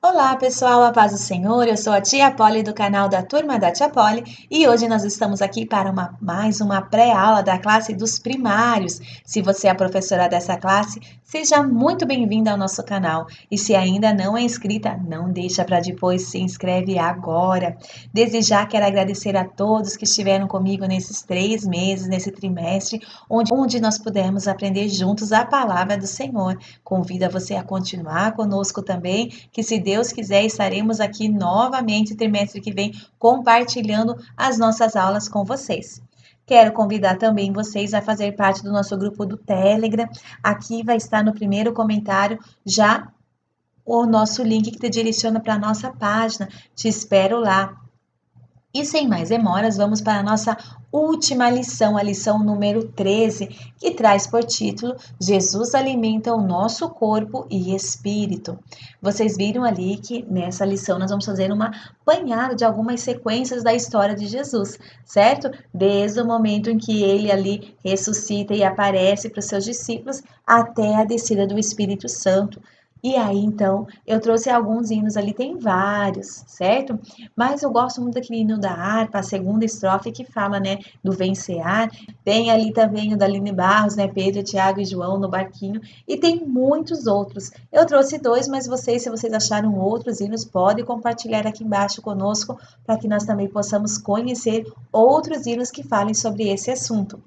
Olá, pessoal, a paz do Senhor. Eu sou a tia Polly do canal da Turma da Tia Polly e hoje nós estamos aqui para mais uma pré-aula da classe dos primários. Se você é a professora dessa classe, seja muito bem-vinda ao nosso canal. E se ainda não é inscrita, não deixa para depois, se inscreve agora. Desde já quero agradecer a todos que estiveram comigo nesses 3 meses, nesse trimestre, onde nós pudemos aprender juntos a palavra do Senhor. Convido você a continuar conosco também, que se Deus quiser, estaremos aqui novamente trimestre que vem compartilhando as nossas aulas com vocês. Quero convidar também vocês a fazer parte do nosso grupo do Telegram. Aqui vai estar no primeiro comentário já o nosso link que te direciona para a nossa página. Te espero lá. E sem mais demoras, vamos para a nossa última lição, a lição número 13, que traz por título Jesus alimenta o nosso corpo e espírito. Vocês viram ali que nessa lição nós vamos fazer uma apanhada de algumas sequências da história de Jesus, certo? Desde o momento em que ele ali ressuscita e aparece para os seus discípulos até a descida do Espírito Santo. E aí, então, eu trouxe alguns hinos ali, tem vários, certo? Mas eu gosto muito daquele hino da harpa, a segunda estrofe que fala, né, do vencear. Tem ali também o da Aline Barros, né, Pedro, Tiago e João no barquinho. E tem muitos outros. Eu trouxe dois, mas vocês, se vocês acharam outros hinos, podem compartilhar aqui embaixo conosco, para que nós também possamos conhecer outros hinos que falem sobre esse assunto.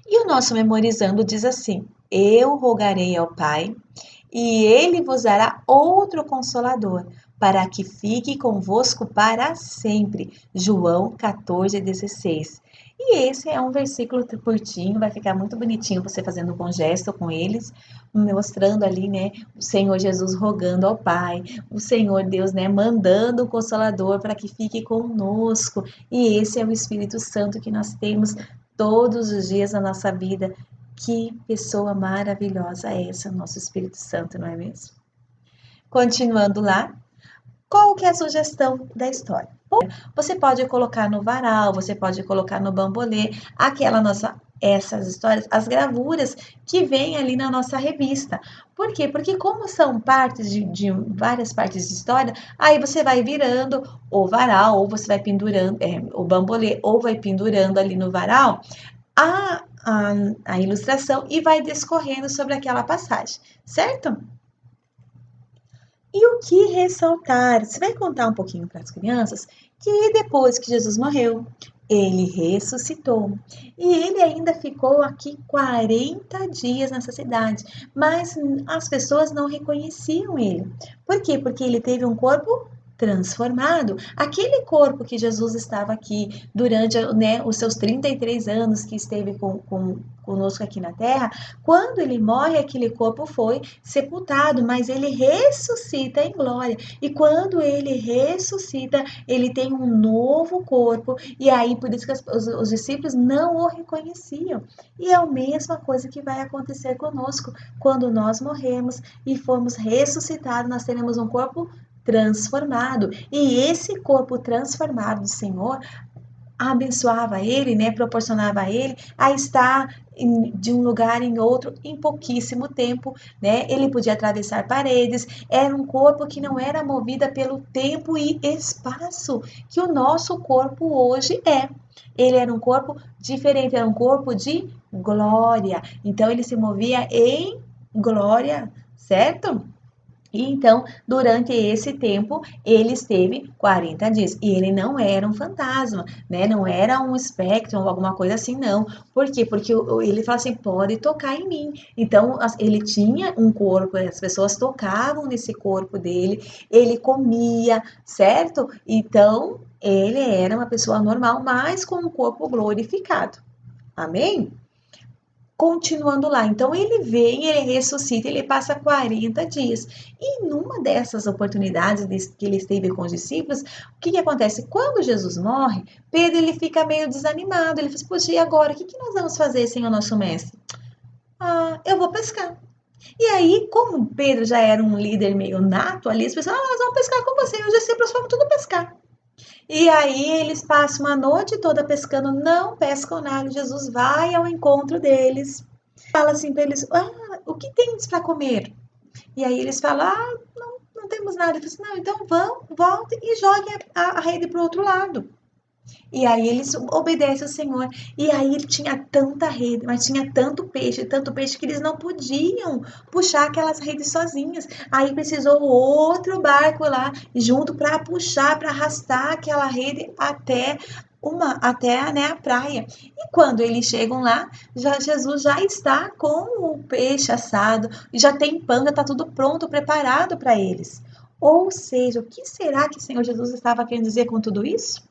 E o nosso memorizando diz assim: Eu rogarei ao Pai, e ele vos dará outro consolador, para que fique convosco para sempre. João 14,16. E esse é um versículo curtinho, vai ficar muito bonitinho você fazendo com gesto com eles, mostrando ali, né, o Senhor Jesus rogando ao Pai, o Senhor Deus, né, mandando o Consolador para que fique conosco. E esse é o Espírito Santo que nós temos todos os dias da nossa vida. Que pessoa maravilhosa é essa, nosso Espírito Santo, não é mesmo? Continuando lá, qual que é a sugestão da história? Você pode colocar no varal, você pode colocar no bambolê, essas histórias, as gravuras que vêm ali na nossa revista. Por quê? Porque como são partes de várias partes de história, aí você vai virando o varal, ou você vai pendurando o bambolê, ou vai pendurando ali no varal a, a ilustração e vai discorrendo sobre aquela passagem, certo? E o que ressaltar? Você vai contar um pouquinho para as crianças que depois que Jesus morreu, ele ressuscitou e ele ainda ficou aqui 40 dias nessa cidade, mas as pessoas não reconheciam ele. Por quê? Porque ele teve um corpo transformado. Aquele corpo que Jesus estava aqui durante, né, os seus 33 anos que esteve conosco aqui na Terra, quando ele morre, aquele corpo foi sepultado, mas ele ressuscita em glória. E quando ele ressuscita, ele tem um novo corpo. E aí, por isso que os discípulos não o reconheciam. E é a mesma coisa que vai acontecer conosco. Quando nós morremos e formos ressuscitados, nós teremos um corpo transformado. E esse corpo transformado do Senhor abençoava ele, né, proporcionava a ele a estar de um lugar em outro em pouquíssimo tempo, né? Ele podia atravessar paredes, era um corpo que não era movido pelo tempo e espaço que o nosso corpo hoje é. Ele era um corpo diferente, era um corpo de glória. Então ele se movia em glória, certo? E então, durante esse tempo, ele esteve 40 dias. E ele não era um fantasma, né? Não era um espectro ou alguma coisa assim, não. Por quê? Porque ele fala assim: pode tocar em mim. Então, ele tinha um corpo, as pessoas tocavam nesse corpo dele, ele comia, certo? Então, ele era uma pessoa normal, mas com um corpo glorificado. Amém? Continuando lá. Então ele vem, ele ressuscita, ele passa 40 dias. E numa dessas oportunidades que ele esteve com os discípulos, o que acontece? Quando Jesus morre, Pedro ele fica meio desanimado. Ele fala assim: poxa, e agora? O que nós vamos fazer sem o nosso mestre? Ah, eu vou pescar. E aí, como Pedro já era um líder meio nato ali, as pessoas, nós vamos pescar com você. E os discípulos foram tudo pescar. E aí eles passam a noite toda pescando, não pescam nada. Jesus vai ao encontro deles, fala assim para eles: o que tens para comer? E aí eles falam: não temos nada. Ele falou assim, não, então vão, voltem e joguem a rede para o outro lado. E aí eles obedecem ao Senhor. E aí ele tinha tanta rede, mas tinha tanto peixe que eles não podiam puxar aquelas redes sozinhas. Aí precisou outro barco lá junto para puxar, para arrastar aquela rede até né, a praia. E quando eles chegam lá, Jesus já está com o peixe assado, já tem pão, já está tudo pronto, preparado para eles. Ou seja, o que será que o Senhor Jesus estava querendo dizer com tudo isso?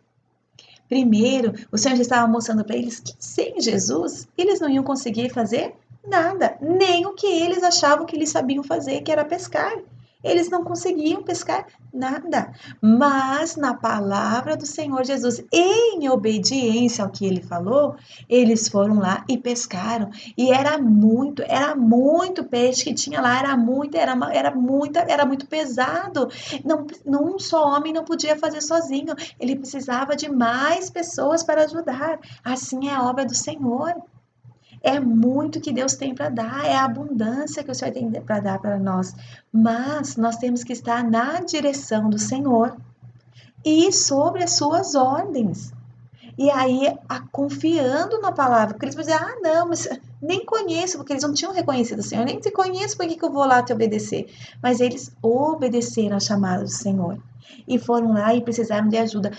Primeiro, o Senhor já estava mostrando para eles que sem Jesus, eles não iam conseguir fazer nada, nem o que eles achavam que eles sabiam fazer, que era pescar. Eles não conseguiam pescar nada. Mas na palavra do Senhor Jesus, em obediência ao que ele falou, eles foram lá e pescaram. E era muito peixe que tinha lá, era muito pesado. Não, um só homem não podia fazer sozinho. Ele precisava de mais pessoas para ajudar. Assim é a obra do Senhor. É muito que Deus tem para dar, é a abundância que o Senhor tem para dar para nós. Mas nós temos que estar na direção do Senhor e sobre as suas ordens. E aí, confiando na palavra, porque eles vão dizer, não, mas nem conheço, porque eles não tinham reconhecido o Senhor, nem te conheço, por que eu vou lá te obedecer? Mas eles obedeceram à chamada do Senhor e foram lá e precisaram de ajuda.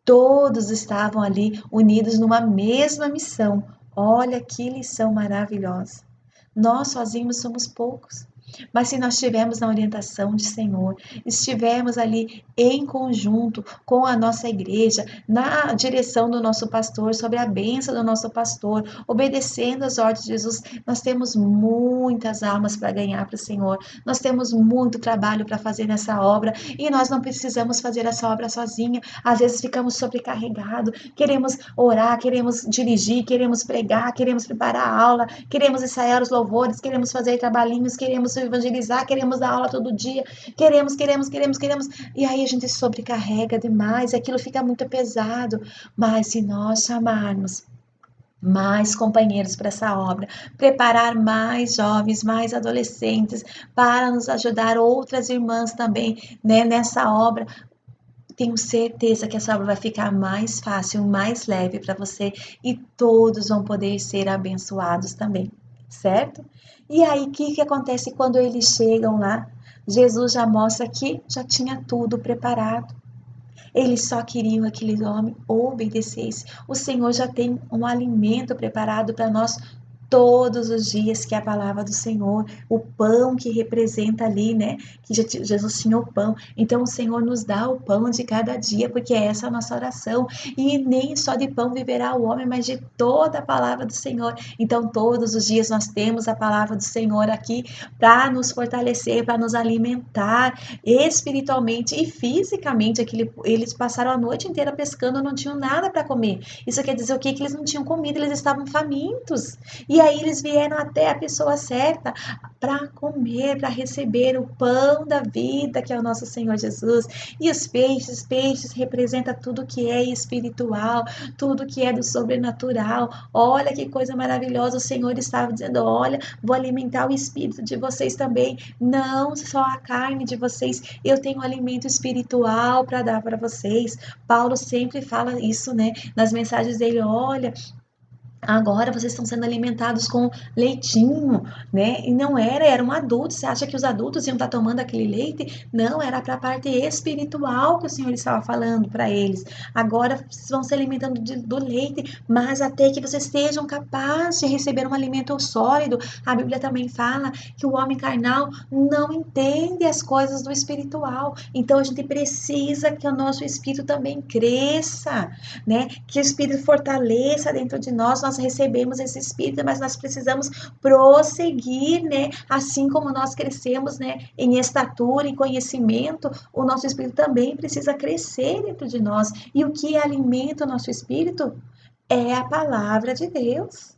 Todos estavam ali unidos numa mesma missão. Olha que lição maravilhosa. Nós sozinhos somos poucos. Mas se nós estivermos na orientação de Senhor, estivermos ali em conjunto com a nossa igreja, na direção do nosso pastor, sobre a bênção do nosso pastor, obedecendo as ordens de Jesus, nós temos muitas almas para ganhar para o Senhor, nós temos muito trabalho para fazer nessa obra e nós não precisamos fazer essa obra sozinha. Às vezes ficamos sobrecarregados, queremos orar, queremos dirigir, queremos pregar, queremos preparar a aula, queremos ensaiar os louvores, queremos fazer trabalhinhos, queremos evangelizar, queremos dar aula todo dia, queremos, e aí a gente sobrecarrega demais, aquilo fica muito pesado, mas se nós chamarmos mais companheiros para essa obra, preparar mais jovens, mais adolescentes, para nos ajudar outras irmãs também, né, nessa obra, tenho certeza que essa obra vai ficar mais fácil, mais leve para você e todos vão poder ser abençoados também, certo? E aí, o que acontece quando eles chegam lá? Jesus já mostra que já tinha tudo preparado. Eles só queriam que aquele homem obedecesse. O Senhor já tem um alimento preparado para nós todos os dias, que é a palavra do Senhor, o pão que representa ali, né? Que Jesus tinha o pão. Então o Senhor nos dá o pão de cada dia, porque essa é a nossa oração. E nem só de pão viverá o homem, mas de toda a palavra do Senhor. Então todos os dias nós temos a palavra do Senhor aqui para nos fortalecer, para nos alimentar espiritualmente e fisicamente. Eles passaram a noite inteira pescando, não tinham nada para comer. Isso quer dizer o quê? Que eles não tinham comida, eles estavam famintos. E aí eles vieram até a pessoa certa para comer, para receber o pão da vida, que é o nosso Senhor Jesus. E os peixes representa tudo que é espiritual, tudo que é do sobrenatural. Olha que coisa maravilhosa, o Senhor estava dizendo, olha, vou alimentar o espírito de vocês também, não só a carne de vocês, eu tenho alimento espiritual para dar para vocês. Paulo sempre fala isso, né, nas mensagens dele, olha, agora vocês estão sendo alimentados com leitinho, né? E não era um adulto. Você acha que os adultos iam estar tomando aquele leite? Não, era para a parte espiritual que o Senhor estava falando para eles. Agora vocês vão se alimentando do leite, mas até que vocês sejam capazes de receber um alimento sólido. A Bíblia também fala que o homem carnal não entende as coisas do espiritual. Então a gente precisa que o nosso espírito também cresça, né? Que o espírito fortaleça dentro de nós recebemos esse espírito, mas nós precisamos prosseguir, né? Assim como nós crescemos, né? Em estatura, em conhecimento, o nosso espírito também precisa crescer dentro de nós. E o que alimenta o nosso espírito é a palavra de Deus.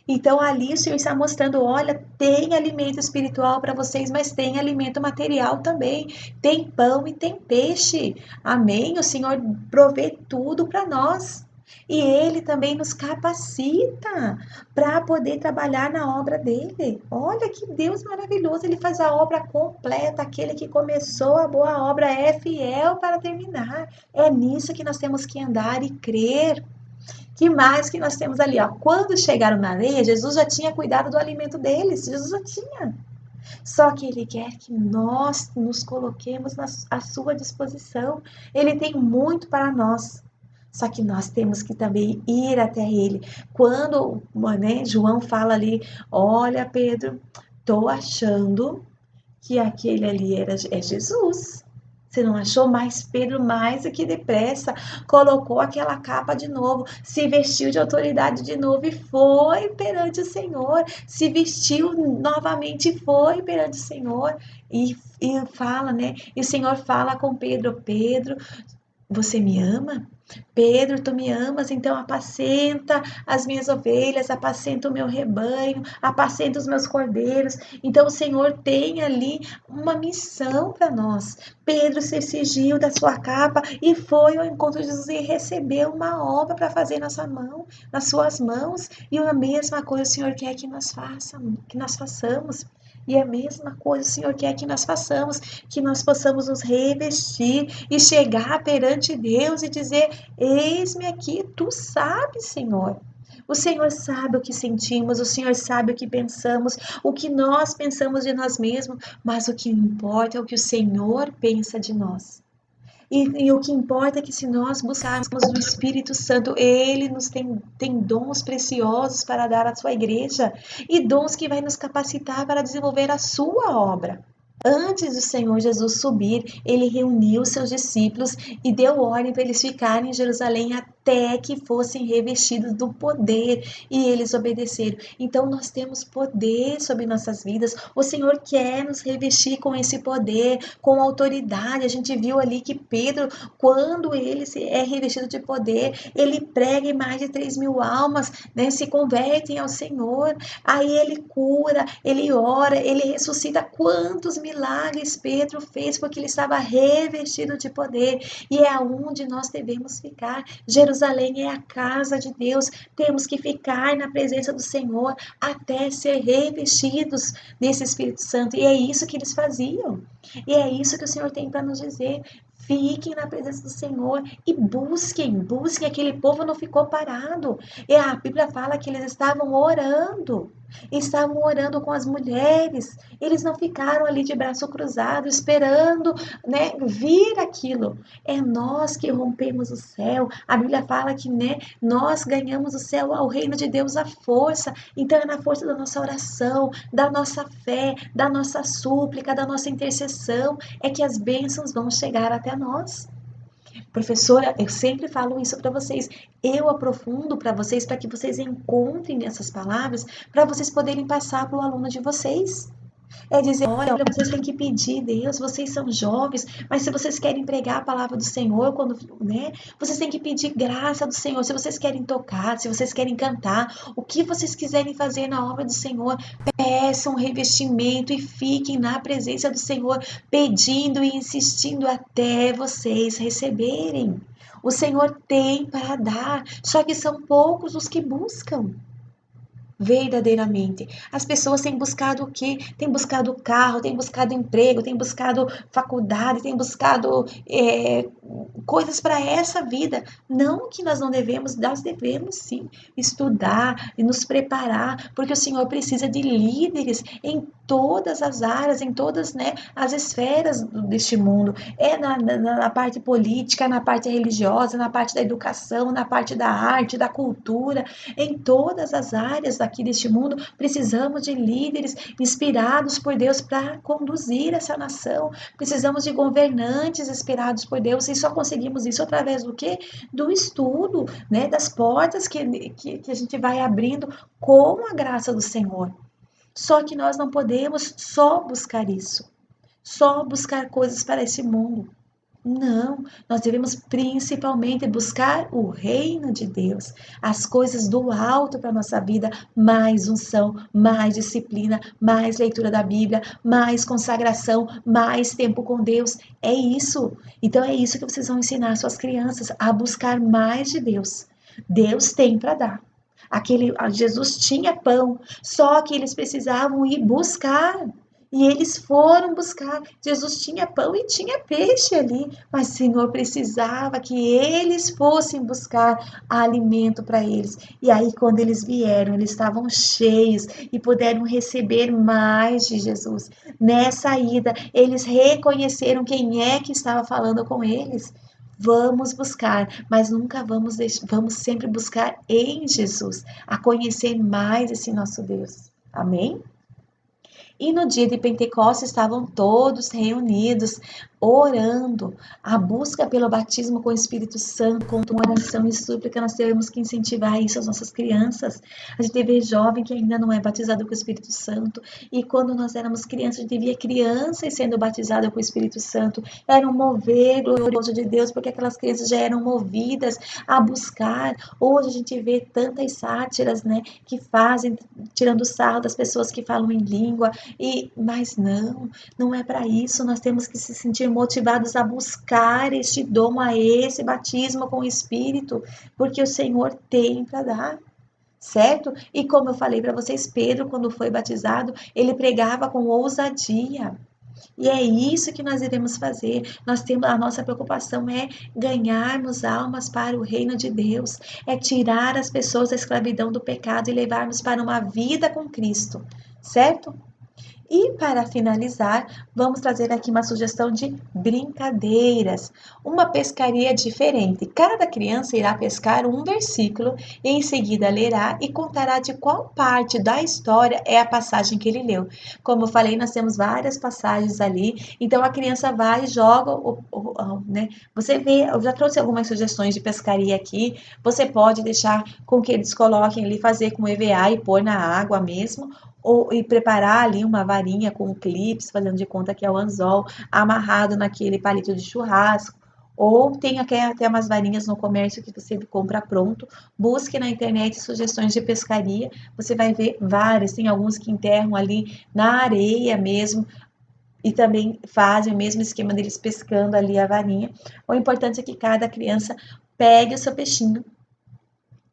Então ali o Senhor está mostrando, olha, tem alimento espiritual para vocês, mas tem alimento material também. Tem pão e tem peixe. Amém? O Senhor provê tudo para nós. E Ele também nos capacita para poder trabalhar na obra dele. Olha que Deus maravilhoso, Ele faz a obra completa. Aquele que começou a boa obra é fiel para terminar. É nisso que nós temos que andar e crer. Que mais que nós temos ali? Ó? Quando chegaram na areia, Jesus já tinha cuidado do alimento deles. Jesus já tinha. Só que Ele quer que nós nos coloquemos à sua disposição. Ele tem muito para nós. Só que nós temos que também ir até Ele. Quando, né, João fala ali, olha Pedro, tô achando que aquele ali é Jesus. Você não achou? Mais Pedro, mais do que depressa, colocou aquela capa de novo, se vestiu de autoridade de novo e foi perante o Senhor. Se vestiu novamente e foi perante o Senhor. E fala, né? E o Senhor fala com Pedro: Pedro, você me ama? Pedro, tu me amas, então apacenta as minhas ovelhas, apacenta o meu rebanho, apacenta os meus cordeiros. Então o Senhor tem ali uma missão para nós. Pedro se cingiu da sua capa e foi ao encontro de Jesus e recebeu uma obra para fazer na sua mão, nas suas mãos. E a mesma coisa o Senhor quer que nós façamos. E a mesma coisa o Senhor quer que nós façamos, que nós possamos nos revestir e chegar perante Deus e dizer: eis-me aqui, tu sabes, Senhor. O Senhor sabe o que sentimos, o Senhor sabe o que pensamos, o que nós pensamos de nós mesmos, mas o que importa é o que o Senhor pensa de nós. E o que importa é que se nós buscarmos o Espírito Santo, Ele nos tem dons preciosos para dar à sua igreja e dons que vai nos capacitar para desenvolver a sua obra. Antes do Senhor Jesus subir, ele reuniu seus discípulos e deu ordem para eles ficarem em Jerusalém até que fossem revestidos do poder, e eles obedeceram. Então nós temos poder sobre nossas vidas. O Senhor quer nos revestir com esse poder, com autoridade. A gente viu ali que Pedro, quando ele é revestido de poder, ele prega e mais de 3.000 almas, né, se convertem ao Senhor. Aí ele cura, ele ora, ele ressuscita. Quantos milagres Pedro fez porque ele estava revestido de poder, e é aonde nós devemos ficar. Jerusalém é a casa de Deus, temos que ficar na presença do Senhor até ser revestidos desse Espírito Santo, e é isso que eles faziam, e é isso que o Senhor tem para nos dizer. Fiquem na presença do Senhor e busquem, aquele povo não ficou parado, e a Bíblia fala que eles estavam orando com as mulheres, eles não ficaram ali de braço cruzado, esperando, né, vir aquilo. É nós que rompemos o céu. A Bíblia fala que, né, nós ganhamos o céu, ao reino de Deus, a força. Então é na força da nossa oração, da nossa fé, da nossa súplica, da nossa intercessão, é que as bênçãos vão chegar até nós. Professora, eu sempre falo isso para vocês. Eu aprofundo para vocês, para que vocês encontrem essas palavras, para vocês poderem passar para o aluno de vocês. É dizer, olha, vocês têm que pedir, Deus, vocês são jovens, mas se vocês querem pregar a palavra do Senhor, quando, né, vocês têm que pedir graça do Senhor. Se vocês querem tocar, se vocês querem cantar, o que vocês quiserem fazer na obra do Senhor, peçam revestimento e fiquem na presença do Senhor, pedindo e insistindo até vocês receberem. O Senhor tem para dar, só que são poucos os que buscam. Verdadeiramente. As pessoas têm buscado o quê? Têm buscado carro, têm buscado emprego, têm buscado faculdade, têm buscado coisas para essa vida. Não que nós não devemos, nós devemos sim estudar e nos preparar, porque o Senhor precisa de líderes em todas as áreas, em todas, né, as esferas deste mundo. É na parte política, na parte religiosa, na parte da educação, na parte da arte, da cultura, em todas as áreas aqui deste mundo, precisamos de líderes inspirados por Deus para conduzir essa nação. Precisamos de governantes inspirados por Deus, e só conseguimos isso através do quê? Do estudo, né? Das portas que a gente vai abrindo com a graça do Senhor. Só que nós não podemos só buscar isso, só buscar coisas para esse mundo. Não, nós devemos principalmente buscar o reino de Deus, as coisas do alto para a nossa vida, mais unção, mais disciplina, mais leitura da Bíblia, mais consagração, mais tempo com Deus. É isso. Então é isso que vocês vão ensinar suas crianças, a buscar mais de Deus. Deus tem para dar. Jesus tinha pão, só que eles precisavam ir buscar. E eles foram buscar. Jesus tinha pão e tinha peixe ali, mas o Senhor precisava que eles fossem buscar alimento para eles. E aí, quando eles vieram, eles estavam cheios e puderam receber mais de Jesus. Nessa ida, eles reconheceram quem é que estava falando com eles. Vamos buscar, mas nunca vamos deixar, vamos sempre buscar em Jesus, a conhecer mais esse nosso Deus. Amém? E no dia de Pentecostes estavam todos reunidos, orando, a busca pelo batismo com o Espírito Santo, com oração e súplica, nós temos que incentivar isso às nossas crianças. A gente vê jovem que ainda não é batizado com o Espírito Santo, e quando nós éramos crianças, a gente via crianças sendo batizadas com o Espírito Santo, era um mover glorioso de Deus, porque aquelas crianças já eram movidas a buscar. Hoje a gente vê tantas sátiras, né, que fazem, tirando sarro das pessoas que falam em língua, mas não é para isso. Nós temos que se sentir motivados a buscar este dom, a esse batismo com o Espírito, porque o Senhor tem para dar. Certo? E como eu falei para vocês, Pedro, quando foi batizado, ele pregava com ousadia. E é isso que nós iremos fazer. Nós temos a nossa preocupação é ganharmos almas para o reino de Deus, é tirar as pessoas da escravidão do pecado e levarmos para uma vida com Cristo, certo? E para finalizar, vamos trazer aqui uma sugestão de brincadeiras, uma pescaria diferente. Cada criança irá pescar um versículo e em seguida lerá e contará de qual parte da história é a passagem que ele leu. Como eu falei, nós temos várias passagens ali, então a criança vai e joga, né? Você vê, eu já trouxe algumas sugestões de pescaria aqui, você pode deixar com que eles coloquem ali, fazer com EVA e pôr na água mesmo, e preparar ali uma varinha com clips, fazendo de conta que é o anzol, amarrado naquele palito de churrasco, ou tem até umas varinhas no comércio que você compra pronto. Busque na internet sugestões de pescaria, você vai ver várias, tem alguns que enterram ali na areia mesmo, e também fazem o mesmo esquema deles pescando ali a varinha. O importante é que cada criança pegue o seu peixinho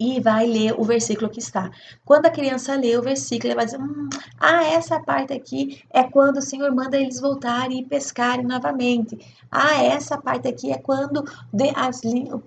e vai ler o versículo que está. Quando a criança lê o versículo, ela vai dizer: essa parte aqui é quando o Senhor manda eles voltarem e pescarem novamente. Essa parte aqui é quando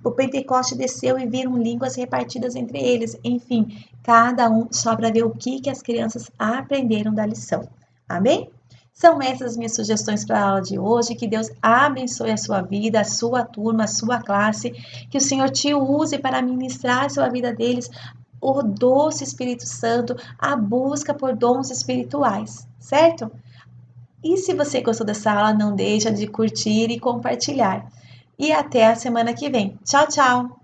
o Pentecoste desceu e viram línguas repartidas entre eles. Enfim, cada um só para ver o que as crianças aprenderam da lição. Amém? São essas as minhas sugestões para a aula de hoje. Que Deus abençoe a sua vida, a sua turma, a sua classe. Que o Senhor te use para ministrar a sua vida deles o doce Espírito Santo, a busca por dons espirituais, certo? E se você gostou dessa aula, não deixa de curtir e compartilhar. E até a semana que vem. Tchau, tchau!